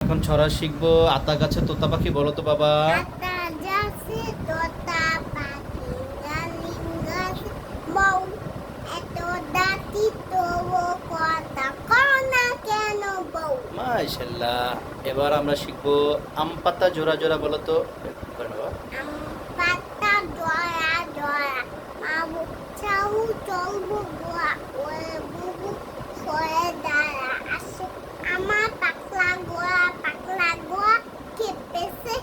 এখন ছড়া শিখবো। আতা গাছে তোতা পাখি, বলো তো বাবা। আতা গাছে তোতা পাখি ডালিম গাছে বউ এত ডাকি তবু কথা কও না কেন বউ। মাশাআল্লাহ। এবার আমরা শিখবো আম পাতা জোড়া জোড়া, বলো তো। বলো বাবা। আম পাতা জরা জরা মাবু চাউ চলবো গোয়া ওরে বুবু সরে দাঁড়া আসে আমার পাকলা গোয়া কেঁপেছে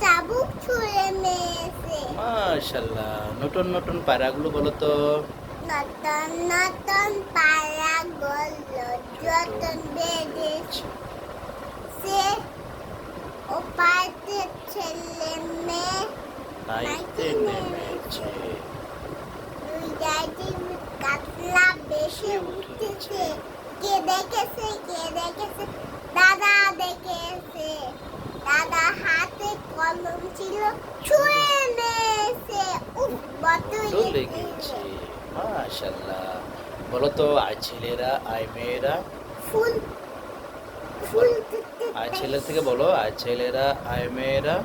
চাবুক ছুঁড়ে মেয়েছে। মাশাআল্লাহ। নতুন নতুন পায়রাগুলো বলো তো। নতুন নতুন পাড়া গল্ল যতন বেড়েছে সে ও পাড়তে ছেলে মেয়ে নাইতে নেমেছে। দুই জাতি কাতলা বেশি উঠেছে কে দেখেছে দাদা দেখেছে দাদা হাতে কলম ছিল ছুঁয়ে নিয়েছে উফ ভালো লেগেছে। মাশাআল্লাহ। বলো তো, আয় ছেলেরা আয় মেয়েরা। ফুল ফুল আয় ছেলে থেকে বলো, আয় ছেলেরা আয় মেয়েরা।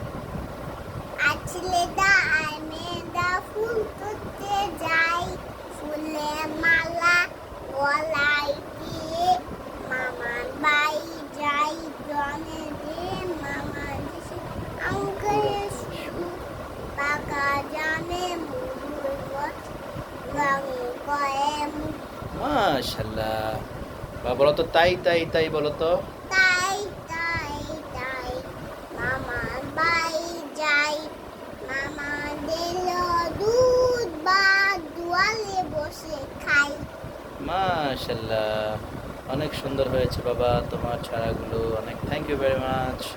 আছলেদা আয় মেয়েদা ফুল তুলতে যাই ফুলে মালা গলায় দিয়ে মামার বাই যাই জনে দিয়ে মামার দেশে আঙ্কের পাকা জানে মুড়ুর গছ রং করে মাশাআল্লাহ। বা বলো তো তাই তাই তাই, বলো তো। তাই তাই তাই মামার বাই যাই মামা দিল দুধ বা দুয়ালে বসে খাই। মাশাআল্লাহ। অনেক সুন্দর হয়েছে বাবা তোমার ছড়াগুলো। অনেক থ্যাংক ইউ ভেরি মাচ।